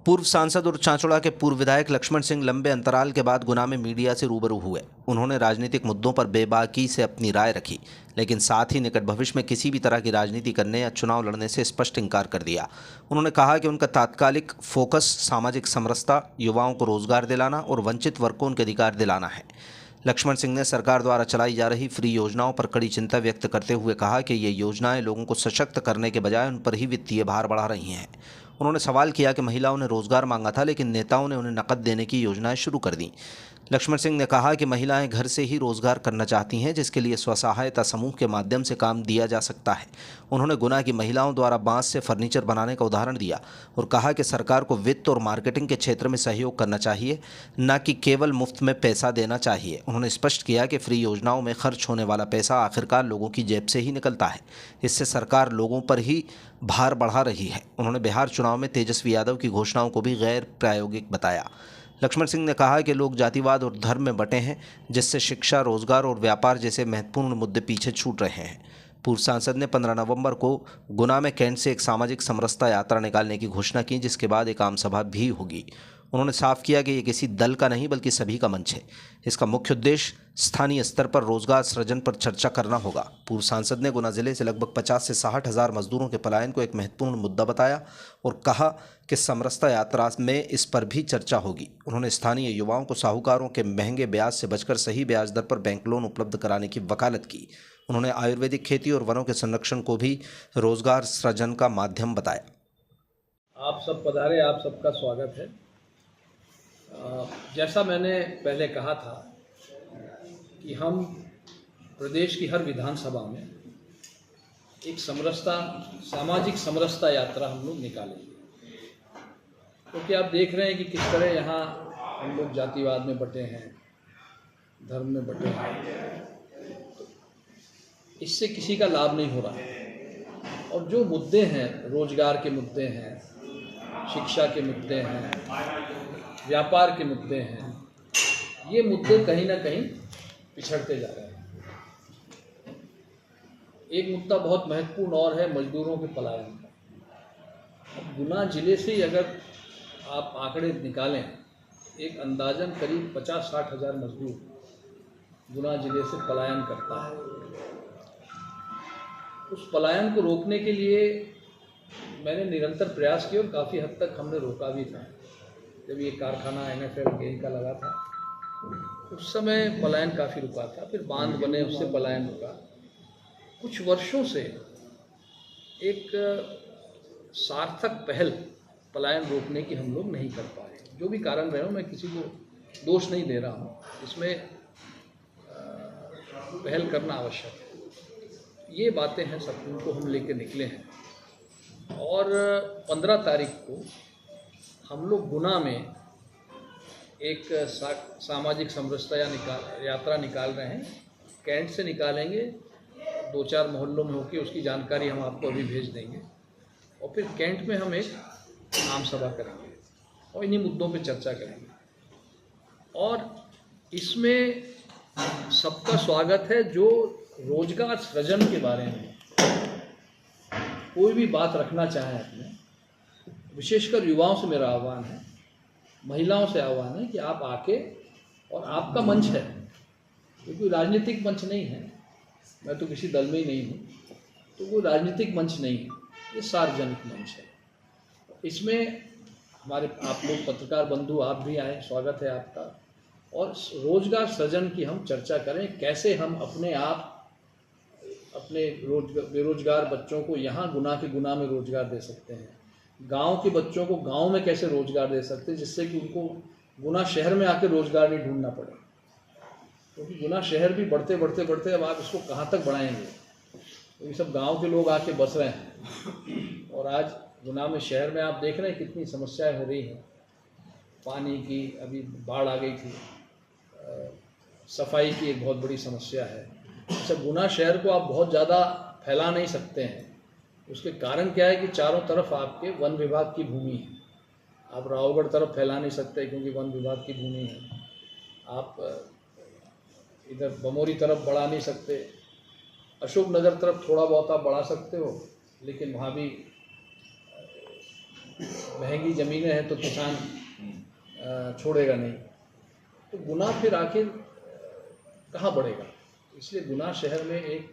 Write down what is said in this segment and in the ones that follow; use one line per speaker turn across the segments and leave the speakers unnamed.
पूर्व सांसद और चांचौड़ा के पूर्व विधायक लक्ष्मण सिंह लंबे अंतराल के बाद गुना में मीडिया से रूबरू हुए। उन्होंने राजनीतिक मुद्दों पर बेबाकी से अपनी राय रखी, लेकिन साथ ही निकट भविष्य में किसी भी तरह की राजनीति करने या चुनाव लड़ने से स्पष्ट इंकार कर दिया। उन्होंने कहा कि उनका तात्कालिक फोकस सामाजिक समरसता, युवाओं को रोजगार दिलाना और वंचित वर्ग को उनके अधिकार दिलाना है। लक्ष्मण सिंह ने सरकार द्वारा चलाई जा रही फ्री योजनाओं पर कड़ी चिंता व्यक्त करते हुए कहा कि ये योजनाएं लोगों को सशक्त करने के बजाय उन पर ही वित्तीय भार बढ़ा रही हैं। उन्होंने सवाल किया कि महिलाओं ने रोजगार मांगा था, लेकिन नेताओं ने उन्हें नकद देने की योजनाएं शुरू कर दी। लक्ष्मण सिंह ने कहा कि महिलाएं घर से ही रोजगार करना चाहती हैं, जिसके लिए स्वसहायता समूह के माध्यम से काम दिया जा सकता है। उन्होंने गुना की महिलाओं द्वारा बांस से फर्नीचर बनाने का उदाहरण दिया और कहा कि सरकार को वित्त और मार्केटिंग के क्षेत्र में सहयोग करना चाहिए, न कि केवल मुफ्त में पैसा देना चाहिए। उन्होंने स्पष्ट किया कि फ्री योजनाओं में खर्च होने वाला पैसा आखिरकार लोगों की जेब से ही निकलता है। इससे सरकार लोगों पर ही भार बढ़ा रही है। उन्होंने बिहार चुनाव में तेजस्वी यादव की घोषणाओं को भी गैर प्रायोगिक बताया। लक्ष्मण सिंह ने कहा कि लोग जातिवाद और धर्म में बंटे हैं, जिससे शिक्षा, रोजगार और व्यापार जैसे महत्वपूर्ण मुद्दे पीछे छूट रहे हैं। पूर्व सांसद ने 15 नवंबर को गुना में कैंट से एक सामाजिक समरसता यात्रा निकालने की घोषणा की, जिसके बाद एक आम सभा भी होगी। उन्होंने साफ किया कि ये किसी दल का नहीं बल्कि सभी का मंच है। इसका मुख्य उद्देश्य स्थानीय स्तर पर रोजगार सृजन पर चर्चा करना होगा। पूर्व सांसद ने गुना जिले से लगभग 50 से 60 हज़ार मजदूरों के पलायन को एक महत्वपूर्ण मुद्दा बताया और कहा कि समरसता यात्रा में इस पर भी चर्चा होगी। उन्होंने स्थानीय युवाओं को साहूकारों के महंगे ब्याज से बचकर सही ब्याज दर पर बैंक लोन उपलब्ध कराने की वकालत की। उन्होंने आयुर्वेदिक खेती और वनों के संरक्षण को भी रोजगार सृजन का माध्यम बताया।
आप सब पधारे, आप सबका स्वागत है। जैसा मैंने पहले कहा था कि हम प्रदेश की हर विधानसभा में एक सामाजिक समरसता यात्रा हम लोग निकालेंगे, क्योंकि आप देख रहे हैं कि किस तरह यहाँ हम लोग जातिवाद में बटे हैं, धर्म में बटे हैं। तो इससे किसी का लाभ नहीं हो रहा है। और जो मुद्दे हैं, रोजगार के मुद्दे हैं, शिक्षा के मुद्दे हैं, व्यापार के मुद्दे हैं, ये मुद्दे कहीं ना कहीं पिछड़ते जा रहे हैं। एक मुद्दा बहुत महत्वपूर्ण और है मजदूरों के पलायन का। अब गुना जिले से अगर आप आंकड़े निकालें, एक अंदाजन करीब 50-60 हज़ार मजदूर गुना जिले से पलायन करता है। उस पलायन को रोकने के लिए मैंने निरंतर प्रयास किए और काफ़ी हद तक हमने रोका भी था। जब ये कारखाना NFL गेल का लगा था, उस समय पलायन काफ़ी रुका था। फिर बांध बने, उससे पलायन रुका। कुछ वर्षों से एक सार्थक पहल पलायन रोकने की हम लोग नहीं कर पाए। जो भी कारण रहे हो, मैं किसी को दोष नहीं दे रहा हूँ, इसमें पहल करना आवश्यक है। ये बातें हैं, सब उनको हम लेके निकले हैं। और 15 तारीख को हम लोग गुना में एक सामाजिक समरसता यात्रा निकाल रहे हैं। कैंट से निकालेंगे, 2-4 मोहल्लों में होकर उसकी जानकारी हम आपको अभी भेज देंगे। और फिर कैंट में हम एक आम सभा करेंगे और इन्हीं मुद्दों पे चर्चा करेंगे। और इसमें सबका स्वागत है। जो रोजगार सृजन के बारे में कोई भी बात रखना चाहे अपने, विशेषकर युवाओं से मेरा आह्वान है, महिलाओं से आह्वान है कि आप आके, और आपका मंच है, ये कोई राजनीतिक मंच नहीं है, मैं तो किसी दल में ही नहीं हूँ, तो कोई राजनीतिक मंच नहीं है, ये सार्वजनिक मंच है। इसमें हमारे आप लोग पत्रकार बंधु, आप भी आए, स्वागत है आपका। और रोजगार सृजन की हम चर्चा करें, कैसे हम अपने बेरोजगार बच्चों को यहाँ गुना में रोजगार दे सकते हैं, गांव के बच्चों को गांव में कैसे रोजगार दे सकते हैं, जिससे कि उनको गुना शहर में आकर रोजगार नहीं ढूंढना पड़े। क्योंकि गुना शहर भी बढ़ते अब आप इसको कहाँ तक बढ़ाएंगे, तो ये सब गांव के लोग आके बस रहे हैं। और आज गुना में शहर में आप देख रहे हैं कितनी समस्याएं हो रही हैं। पानी की, अभी बाढ़ आ गई थी, सफाई की एक बहुत बड़ी समस्या है। अच्छा, गुना शहर को आप बहुत ज़्यादा फैला नहीं सकते हैं। उसके कारण क्या है कि चारों तरफ आपके वन विभाग की भूमि है। आप रावगढ़ तरफ फैला नहीं सकते क्योंकि वन विभाग की भूमि है। आप इधर बमोरी तरफ बढ़ा नहीं सकते। अशोक नगर तरफ थोड़ा बहुत आप बढ़ा सकते हो, लेकिन वहाँ भी महंगी ज़मीनें हैं तो किसान छोड़ेगा नहीं, तो गुना फिर आखिर कहाँ बढ़ेगा। इसलिए गुना शहर में एक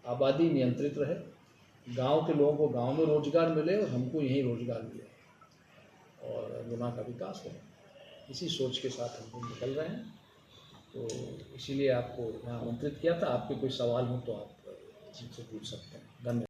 आबादी नियंत्रित रहे, गांव के लोगों को गांव में रोजगार मिले और हमको यहीं रोजगार मिले और गुना का विकास हो। इसी सोच के साथ हम लोग निकल रहे हैं। तो इसीलिए आपको यहाँ आमंत्रित किया था। आपके कोई सवाल हो तो आप मुझसे पूछ सकते हैं। धन्यवाद।